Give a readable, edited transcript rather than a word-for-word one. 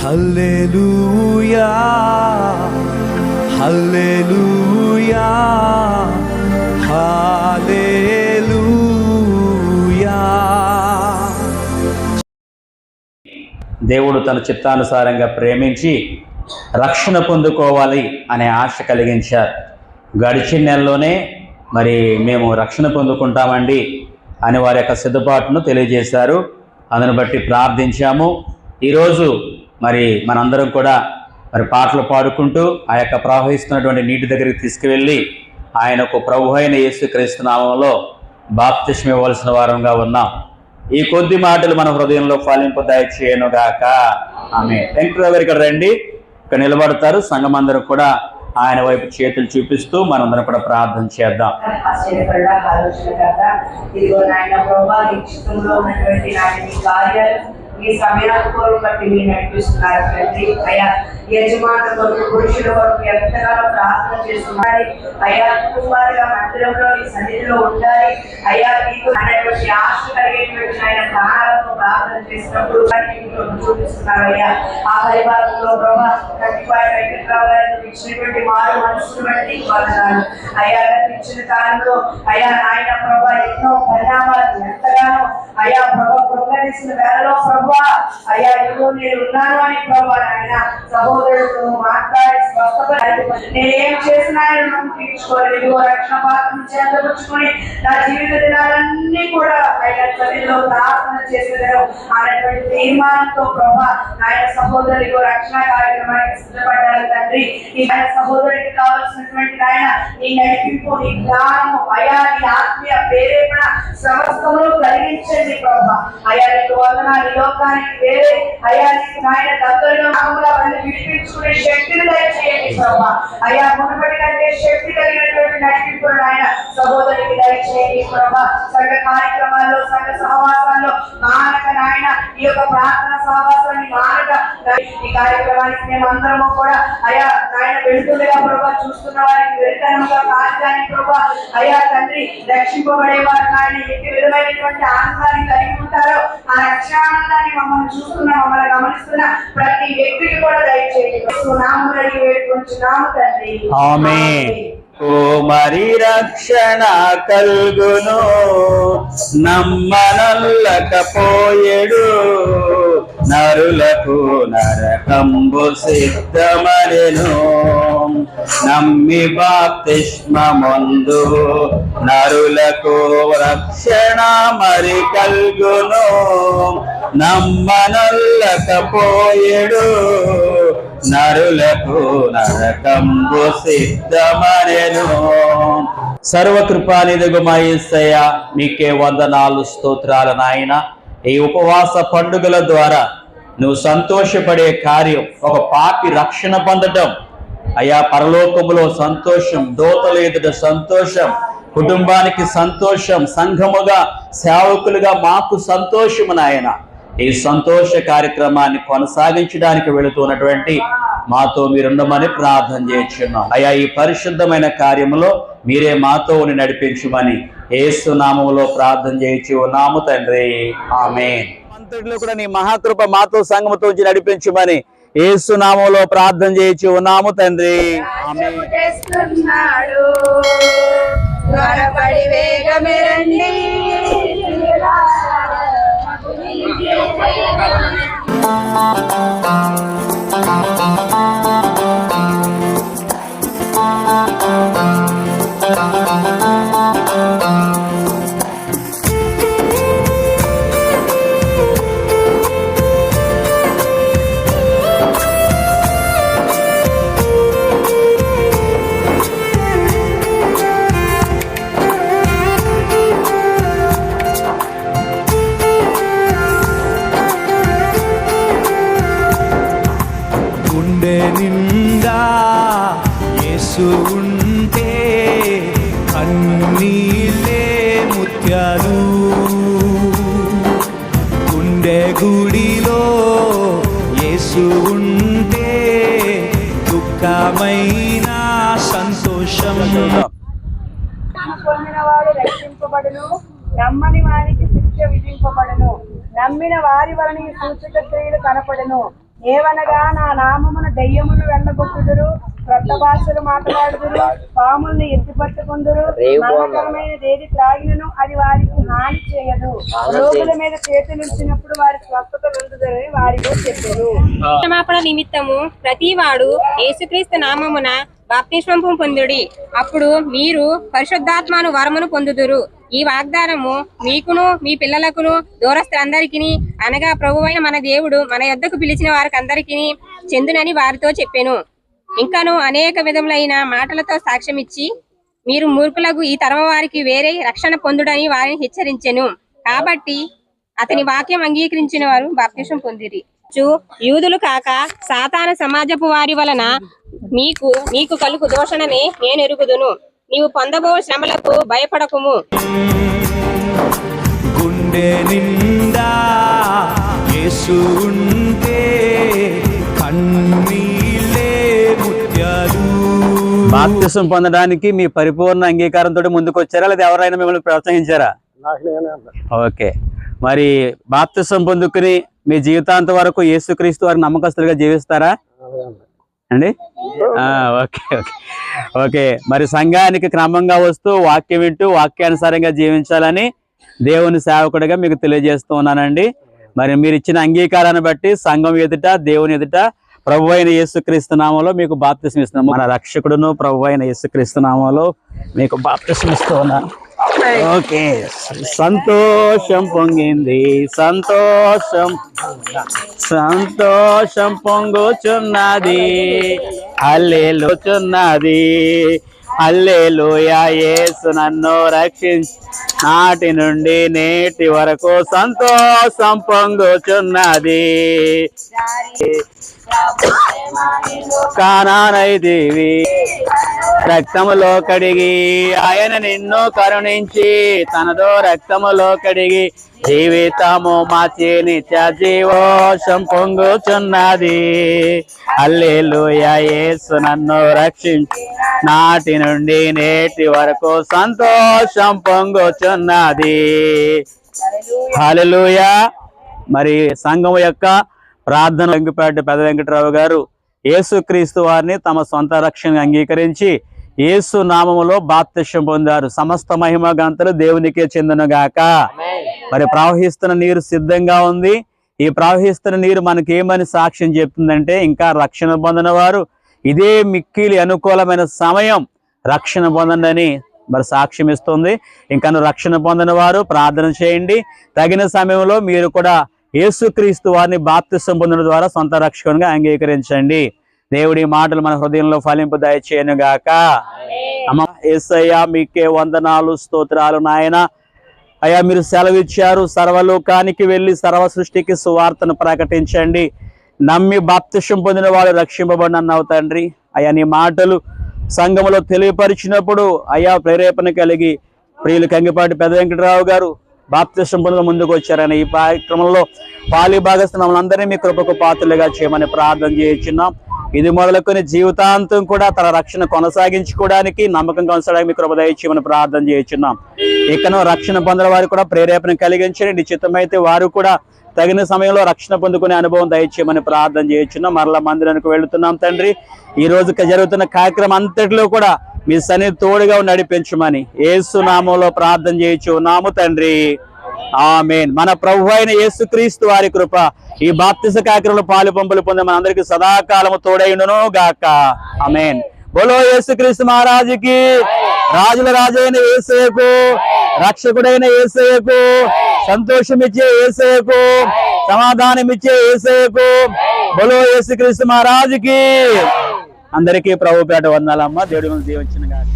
హల్లెలూయా హల్లెలూయా హల్లెలూయా. దేవుడు తన చిత్తానుసారంగా ప్రేమించి రక్షణ పొందుకోవాలి అనే ఆశ కలిగించారు. గడిచిన నెలలోనే మరి మేము రక్షణ పొందుకుంటామండి అని వారి యొక్క సిద్ధపాటును తెలియజేశారు. అందును బట్టి ప్రార్థించాము. ఈరోజు మరి మనందరం కూడా మరి పాటలు పాడుకుంటూ ఆ యొక్క ప్రవహిస్తున్నటువంటి నీటి దగ్గరికి తీసుకువెళ్ళి ఆయనకు ప్రభు అయిన యేసుక్రీస్తు నామములో బాప్తిస్మం ఇవ్వవలసిన వారంగా ఉన్నాం. ఈ కొద్ది మాటలు మన హృదయంలో ఫలింపు దయచేయనుగాక. ఆమేన్. వెంకటరావు గారు ఇక్కడ రండి, ఇక్కడ నిలబడతారు. సంఘమందరం కూడా ఆయన వైపు చేతులు చూపిస్తూ మనందరం కూడా ప్రార్థన చేద్దాం. ఈ సమయాన్ని బట్టి మీరు నడిపిస్తున్నారు తండ్రి. అయ్యా యజమానుల కొరకు, పురుషుల కొరకు ఎంతగానో ప్రార్థన చేస్తున్నారు. అయ్యా కుటుంబాలుగా మందిరంలో ఈ సన్నిధిలో ఉండాలి. అయ్యా మీకు అనేటువంటి ఆశ కలిగేటువంటి ఆయన ప్రాణాలతో ప్రార్థన చేసినప్పుడు చూపిస్తున్నారు. అయ్యా ఆ పరివారంలో ప్రభా ఇచ్చినటువంటి మారు మనసును బట్టి వందనాలు. అయ్యా ఇచ్చిన కాలంలో అయ్యా నాయన ప్రభా ఎన్నో పరిణామాలు ఎంతగానో అయ్యా ప్రభా ప్రోగ్రహిస్తున్న వేళలో ప్రభా అయ్యా ఇదిగో నేను ఉన్నాను అని ప్రభా ఆయన సహోదరులతో మాట్లాడి స్వస్థపడి నేనేం చేసినా తీర్చుకోలేదు. ఇదిగో రక్షణ పాత్రను చేతపుచ్చుకొని నా జీవిత దినాలన్నీ కూడా ఆయన చదిలో ప్రార్థన చేసేదారు అనేటువంటి తీర్మానంతో ప్రభా ఆయన సహోదరు ఇదిగో రక్షణ కార్యక్రమానికి సిద్ధపడ్డారు తండ్రి. ఈ ఆయన సహోదరుడికి కావాల్సినటువంటి ఆయన నీ నడిపింపు, నీ జ్ఞానము, అయా నీ ఆత్మీయ ప్రేరేపణ సమస్తమును కలిగించండి ప్రభా. అయా నీకు వందనాలు. ఈ లోకానికి వేరే అయా నీకు ఆయన దగ్గరగా అవన్నీ విడిపించుకునే శక్తిని దయచేయండి ప్రభా. అయా మునుపటి కంటే శక్తి కలిగినటువంటి నడిపింపును ఆయన సహోదరికి దయచేయండి ప్రభా. సంఘ కార్యక్రమాల్లో, సంఘ సహవాసాల్లో మానక నాయన ఈ యొక్క ప్రార్థన సహవాసాన్ని మానక ఈ కార్యక్రమానికి మేమందరము కూడా అయా నాయన వెళ్తుండగా ప్రభా చూస్తున్న వారికి వెళ్తానుగా కార్యాన్ని ప్రభా అయా తండ్రి రక్షింపబడే వారు నాయన ఎట్టి విధమైనటువంటి ఆనందాన్ని కలిగి ఉంటారో ఆ రక్షానందాన్ని మమ్మల్ని చూస్తున్న, మమ్మల్ని గమనిస్తున్న ప్రతి వ్యక్తికి కూడా దయచేయండి. నామములు అడిగి వేడుకొంచున్నాము తండ్రి. ఆమేన్. ఓ మరి రక్షణ కల్గును నమ్మనల్లకపోయేడు నరులకు నరకంబు సిద్ధమనెను నమ్మి బాప్తిస్మమందు నరులకు రక్షణ మరి కల్గును నమ్మనల్లకపోయేడు నరులకు నరకంబు సిద్ధమనెను. సర్వకృపానిధిగు మా యేసయ్య మీకే వందనాలు, స్తోత్రాలు నాయన. ఈ ఉపవాస పండుగల ద్వారా నువ్వు సంతోషపడే కార్యం ఒక పాపి రక్షణ పొందటం అయ్యా, పరలోకములో సంతోషం, దూతల ఎదుట సంతోషం, కుటుంబానికి సంతోషం, సంఘముగా సేవకులుగా మాకు సంతోషము నాయన. ఈ సంతోష కార్యక్రమాన్ని కొనసాగించడానికి వెళుతున్నటువంటి మాతో మీరుండమని ప్రార్థన చేస్తున్నాం. అయ్యా ఈ పరిశుద్ధమైన కార్యములో మీరే మాతో నడిపించమని యేసు నామములో ప్రార్థన చేయించి ఉన్నాము తండ్రి. ఆమేన్. అంతటిలో కూడా నీ మహాకృప మాతో సంఘముతో నడిపించమని యేసు నామములో ప్రార్థన చేయించి ఉన్నాము తండ్రి. ఆమేన్. గుండె నిండా యేసు ఉంటే కన్నీళ్ళే ముత్యాలు. గుండె గుడిలో యేసు ఉంటే దుఃఖమైన సంతోషం. పొందినవాడు రక్షింపబడును, నమ్మని వారికి శిక్ష విధింపబడును. నమ్మిన వారి వలన సూచక క్రియలు కనపడును. ఏవనగా నా నామమున దెయ్యములు వెళ్ళగొట్టుదురు, క్రొత్త భాషలు మాట్లాడుదురు, పాముల్ని ఎత్తిపట్టుకుందురు, మరణకరమైనది ఏది త్రాగినను అది వారికి హాని చేయదు, రోగుల మీద చేతులు ఇచ్చినప్పుడు వారి స్వస్థత నొందుదని వారితో చెప్పారు. క్షమాపణ నిమిత్తము ప్రతివాడు యేసుక్రీస్తు నామమున బాప్తిస్మము పొందుడి, అప్పుడు మీరు పరిశుద్ధాత్మను వరమును పొందుదురు. ఈ వాగ్దానము మీకును మీ పిల్లలకును దూరస్తులందరికీ అనగా ప్రభువైన మన దేవుడు మన యొద్దకు పిలిచిన వారికి అందరికీ చెందునని వారితో చెప్పెను. ఇంకను అనేక విధములైన మాటలతో సాక్ష్యమిచ్చి మీరు మూర్ఖులకు ఈ తరం వారికి వేరే రక్షణ పొందుడని వారిని హెచ్చరించెను. కాబట్టి అతని వాక్యం అంగీకరించిన వారు బాప్తిస్మం పొందిరి. యూదులు కాక సాతాన సమాజపు వారి వలన నీకు కలుగు దోషణనే నేను ఎరుగుదును. నీవు పొందబో శ్రమలకు భయపడకుము. గుండె నిండా యేసు ఉంటే కన్నీళ్ళే ముత్యాలు. బాప్తిసం పొందడానికి మీ పరిపూర్ణ అంగీకారంతో ముందుకు వచ్చారా, లేదా ఎవరైనా మిమ్మల్ని ప్రోత్సహించారా? ఓకే, మరి బాప్తిసం పొందుకుని మీ జీవితాంతం వరకు యేసుక్రీస్తు వారికి నమ్మకస్తులుగా జీవిస్తారా అండి? ఓకే ఓకే ఓకే మరి సంఘానికి క్రమంగా వస్తూ వాక్యం వింటూ వాక్యానుసారంగా జీవించాలని దేవుని సేవకుడిగా మీకు తెలియజేస్తూ ఉన్నానండి. మరి మీరు ఇచ్చిన అంగీకారాన్ని బట్టి సంఘం ఎదుట దేవుని ఎదుట ప్రభు అయిన యేసుక్రీస్తు నామంలో మీకు బాప్తిసం ఇస్తున్నాం. మన రక్షకుడును ప్రభు అయిన యేసుక్రీస్తు నామంలో మీకు బాప్తిసం ఇస్తూ ఉన్నాను. ఓకే, సంతోషం పొంగింది, సంతోషం పొంగుచున్నది, హల్లెలూచున్నది, హల్లెలూయా. యేసు నన్ను రక్షించి నాటి నుండి నేటి వరకు సంతోషం పొంగుచున్నది. కానానైదేవి రక్తములో కడిగి ఆయన నిన్ను కరుణించి తనదో రక్తములో కడిగి జీవితము మార్చి నిత్య జీవోషం పొంగుచున్నది. హల్లెలూయా. యేసు నన్ను రక్షించి నాటి నుండి నేటి వరకు సంతోషం పొంగుచున్నది. హల్లెలూయా. మరి సంఘం యొక్క ప్రార్థన వెంకపేట పెద్ద వెంకటరావు గారు యేసుక్రీస్తు వారిని తమ సొంత రక్షణ అంగీకరించి యేసు నామములో బాప్తిసం పొందారు. సమస్త మహిమ గంతలు దేవునికే చెందునుగాక. మరి ప్రవహిస్తున్న నీరు సిద్ధంగా ఉంది. ఈ ప్రవహిస్తున్న నీరు మనకి ఏమని సాక్ష్యం చెప్తుందంటే, ఇంకా రక్షణ పొందిన వారు ఇదే మిక్కిలి అనుకూలమైన సమయం రక్షణ పొందండి అని మరి సాక్ష్యం ఇస్తుంది. ఇంకా రక్షణ పొందిన వారు ప్రార్థన చేయండి. తగిన సమయంలో మీరు కూడా యేసుక్రీస్తు వారిని బాప్తిసం పొందడం ద్వారా సొంత రక్షకునిగా అంగీకరించండి. దేవుడి మాటలు మన హృదయంలో ఫలింపు దయచేయను గాక. అమ్మ యేసయ్యా మీకే వందనాలు, స్తోత్రాలు నాయన. అయ్యా మీరు సెలవిచ్చారు, సర్వలోకానికి వెళ్ళి సర్వ సృష్టికి సువార్తను ప్రకటించండి, నమ్మి బాప్తిసం పొందిన వాడు రక్షింపబడినన్నావు తండ్రి. అయ్యా నీ మాటలు సంఘములో తెలియపరిచినప్పుడు అయ్యా ప్రేరేపణ కలిగి ప్రియులు కంగిపాటి పెద్ద వెంకటరావు గారు బాప్తిసం పొందడం ముందుకు వచ్చారని ఈ కార్యక్రమంలో పాలి భాగస్థులందరినీ మీ కృపకు పాత్రలుగా చేయమని ప్రార్థన చేయించున్నాం. ఇది మొదలుకొని జీవితాంతం కూడా తన రక్షణ కొనసాగించుకోవడానికి నమ్మకంగా ఉంచడానికి మీ కృప దయచేయమని ప్రార్థన చేయించున్నాం. ఇకను రక్షణ పొందిన వారు కూడా ప్రేరేపణ కలిగించండి. నిశ్చితమైతే వారు కూడా తగిన సమయంలో రక్షణ పొందుకునే అనుభవం దయచేయమని ప్రార్థన చేయించున్నాం. మరలా మందిరానికి వెళుతున్నాం తండ్రి. ఈ రోజు జరుగుతున్న కార్యక్రమం అంతటిలో కూడా మీ సన్నిధి తోడుగా నడిపించమని యేసు నామంలో ప్రార్థన చేయించున్నాము తండ్రి. ఆమేన్. మన ప్రభు అయిన యేసుక్రీస్తు వారి కృప ఈ బాప్తిస కార్యక్రమంలో పాలు పంపులు పొందే మన అందరికి సదాకాలము తోడైండును గాక. ఆమేన్. బోలో యేసుక్రీస్తు మహారాజుకి, రాజుల రాజైన యేసయ్యకు, రక్షకుడైన యేసయ్యకు, సంతోషమిచ్చే యేసయ్యకు, సమాధానమిచ్చే యేసయ్యకు, బోలో యేసుక్రీస్తు మహారాజుకి. అందరికీ ప్రభుపేట వందనాలమ్మ. దేవుడి దీవించును గాక.